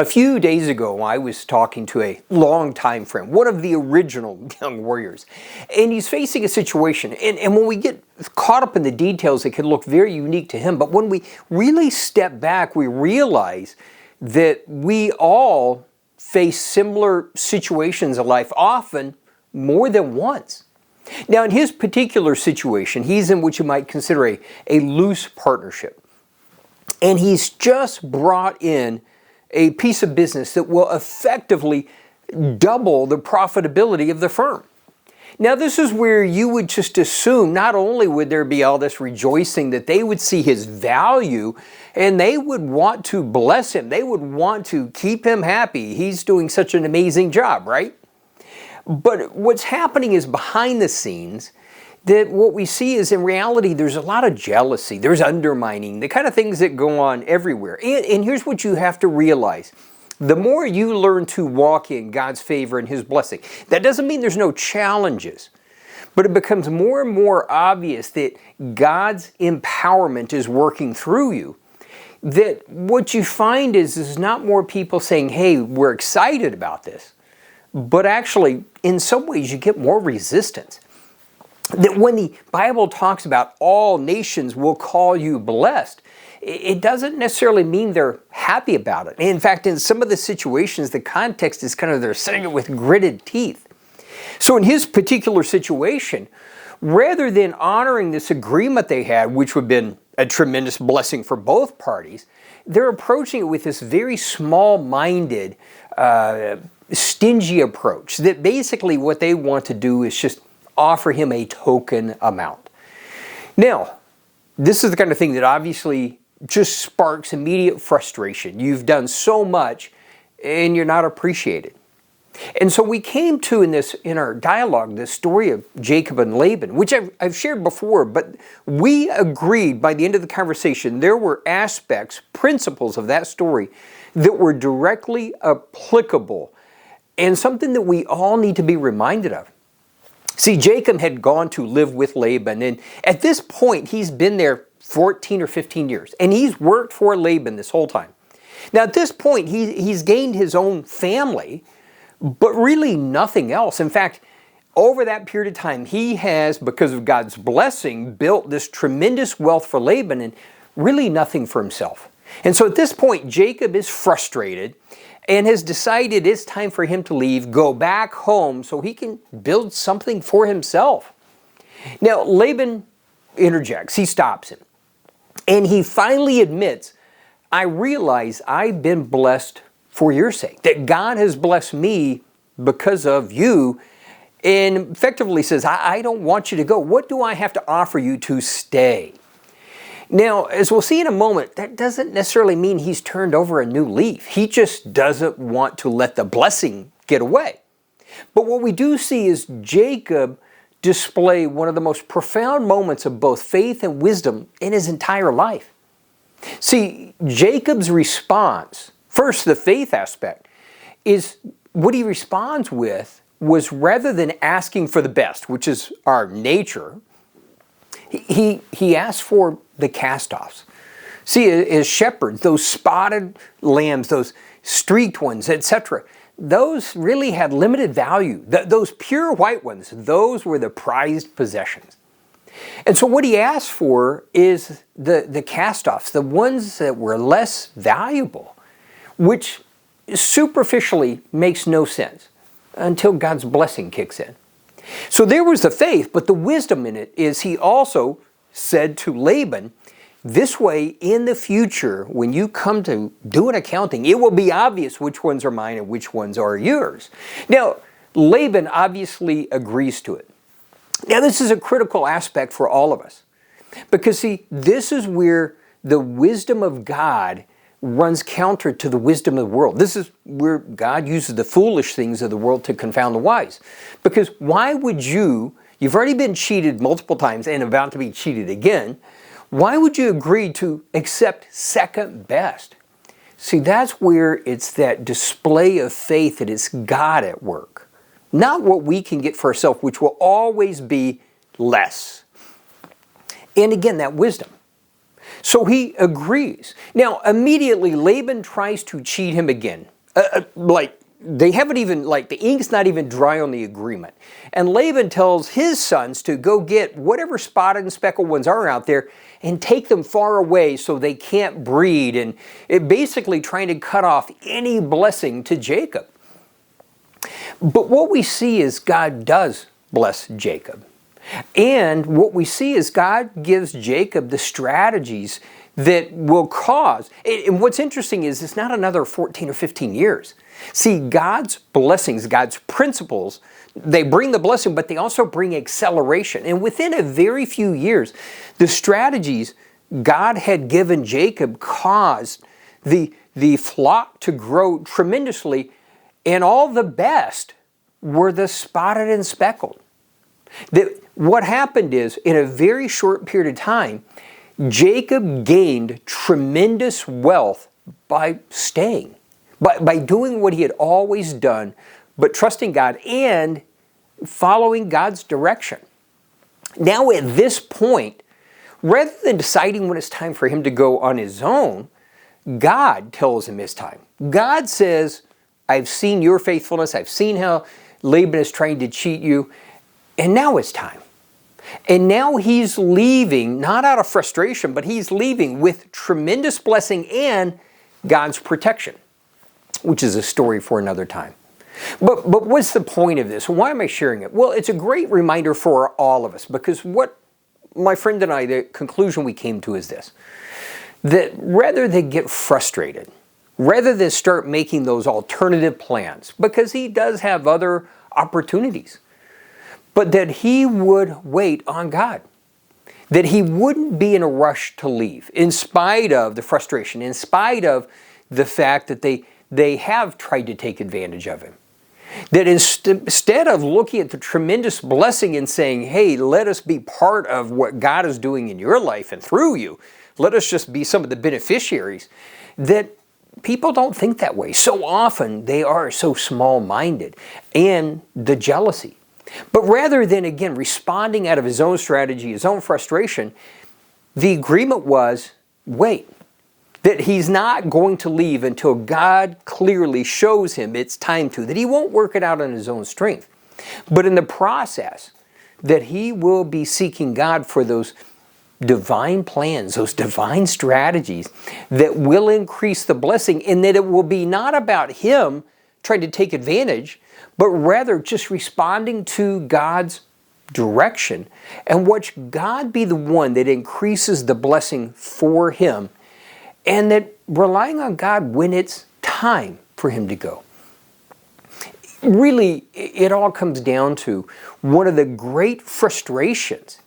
A few days ago, I was talking to a longtime friend, one of the original young warriors, and he's facing a situation. And when we get caught up in the details, it can look very unique to him. But when we really step back, we realize that we all face similar situations in life, often more than once. Now, in his particular situation, he's in what you might consider a loose partnership. And he's just brought in a piece of business that will effectively double the profitability of the firm. Now, this is where you would just assume not only would there be all this rejoicing that they would see his value and they would want to bless him, they would want to keep him happy. He's doing such an amazing job, right? But what's happening is behind the scenes that what we see is in reality there's a lot of jealousy, there's undermining, the kind of things that go on everywhere. And here's what you have to realize. The more you learn to walk in God's favor and His blessing, that doesn't mean there's no challenges, but it becomes more and more obvious that God's empowerment is working through you. That what you find is not more people saying, hey, we're excited about this, but actually in some ways you get more resistance. That when the Bible talks about all nations will call you blessed, it doesn't necessarily mean they're happy about it. In fact, in some of the situations, the context is kind of they're saying it with gritted teeth. So in his particular situation, rather than honoring this agreement they had, which would have been a tremendous blessing for both parties, they're approaching it with this very small-minded, stingy approach. That basically what they want to do is just offer him a token amount. Now, this is the kind of thing that obviously just sparks immediate frustration. You've done so much and you're not appreciated. And so we came to in our dialogue, this story of Jacob and Laban, which I've shared before, but we agreed by the end of the conversation there were aspects, principles of that story that were directly applicable and something that we all need to be reminded of. See, Jacob had gone to live with Laban, and at this point, he's been there 14 or 15 years, and he's worked for Laban this whole time. Now, at this point, he's gained his own family, but really nothing else. In fact, over that period of time, he has, because of God's blessing, built this tremendous wealth for Laban and really nothing for himself. And so at this point, Jacob is frustrated and has decided it's time for him to leave, go back home so he can build something for himself. Now, Laban interjects, he stops him, and he finally admits, I realize I've been blessed for your sake, that God has blessed me because of you, and effectively says, I don't want you to go. What do I have to offer you to stay? Now, as we'll see in a moment, that doesn't necessarily mean he's turned over a new leaf. He just doesn't want to let the blessing get away. But what we do see is Jacob display one of the most profound moments of both faith and wisdom in his entire life. See, Jacob's response, first the faith aspect, is what he responds with was rather than asking for the best, which is our nature, he asked for the cast-offs. See, as shepherds, those spotted lambs, those streaked ones, etc., those really had limited value. Those pure white ones, those were the prized possessions. And so what he asked for is the cast-offs, the ones that were less valuable, which superficially makes no sense until God's blessing kicks in. So there was the faith, but the wisdom in it is he also said to Laban, this way in the future, when you come to do an accounting, it will be obvious which ones are mine and which ones are yours. Now, Laban obviously agrees to it. Now, this is a critical aspect for all of us. Because see, this is where the wisdom of God runs counter to the wisdom of the world. This is where God uses the foolish things of the world to confound the wise. Because why would you've already been cheated multiple times and about to be cheated again, why would you agree to accept second best? See, that's where it's that display of faith that it's God at work. Not what we can get for ourselves, which will always be less. And again, that wisdom. So he agrees. Now, immediately Laban tries to cheat him again. They haven't even, the ink's not even dry on the agreement. And Laban tells his sons to go get whatever spotted and speckled ones are out there and take them far away so they can't breed. And it basically trying to cut off any blessing to Jacob. But what we see is God does bless Jacob. And what we see is God gives Jacob the strategies that will cause, and what's interesting is it's not another 14 or 15 years. See, God's blessings, God's principles, they bring the blessing, but they also bring acceleration. And within a very few years, the strategies God had given Jacob caused the flock to grow tremendously, and all the best were the spotted and speckled. What happened is, in a very short period of time, Jacob gained tremendous wealth by staying, by doing what he had always done, but trusting God and following God's direction. Now at this point, rather than deciding when it's time for him to go on his own, God tells him it's time. God says, I've seen your faithfulness, I've seen how Laban is trying to cheat you, and now it's time. And now he's leaving, not out of frustration, but he's leaving with tremendous blessing and God's protection, which is a story for another time. But what's the point of this? Why am I sharing it? Well, it's a great reminder for all of us, because what my friend and I, the conclusion we came to is this, that rather than get frustrated, rather than start making those alternative plans, because he does have other opportunities, but that he would wait on God. That he wouldn't be in a rush to leave, in spite of the frustration, in spite of the fact that they have tried to take advantage of him. That instead of looking at the tremendous blessing and saying, hey, let us be part of what God is doing in your life and through you, let us just be some of the beneficiaries, that people don't think that way. So often they are so small-minded, and the jealousy. But rather than, again, responding out of his own strategy, his own frustration, the agreement was, wait. That he's not going to leave until God clearly shows him it's time to. That he won't work it out on his own strength. But in the process, that he will be seeking God for those divine plans, those divine strategies that will increase the blessing, and that it will be not about him trying to take advantage, but rather just responding to God's direction, and watch God be the one that increases the blessing for him, and that relying on God when it's time for him to go. Really, it all comes down to one of the great frustrations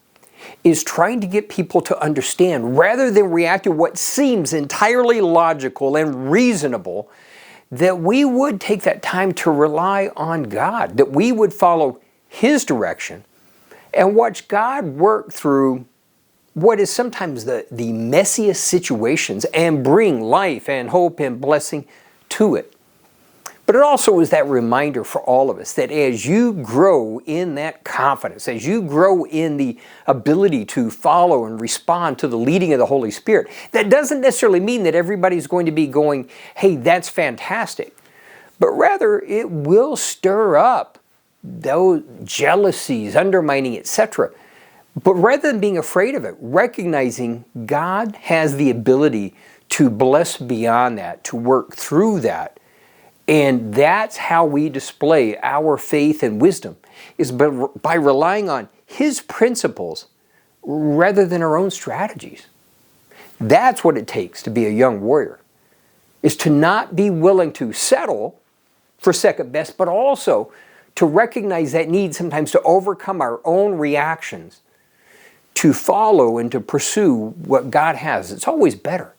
is trying to get people to understand, rather than react to what seems entirely logical and reasonable, that we would take that time to rely on God, that we would follow his direction and watch God work through what is sometimes the messiest situations and bring life and hope and blessing to it. But it also is that reminder for all of us that as you grow in that confidence, as you grow in the ability to follow and respond to the leading of the Holy Spirit, that doesn't necessarily mean that everybody's going to be going, hey, that's fantastic. But rather, it will stir up those jealousies, undermining, etc. But rather than being afraid of it, recognizing God has the ability to bless beyond that, to work through that. And that's how we display our faith and wisdom, is by relying on his principles rather than our own strategies. That's what it takes to be a young warrior, is to not be willing to settle for second best, but also to recognize that need sometimes to overcome our own reactions, to follow and to pursue what God has. It's always better.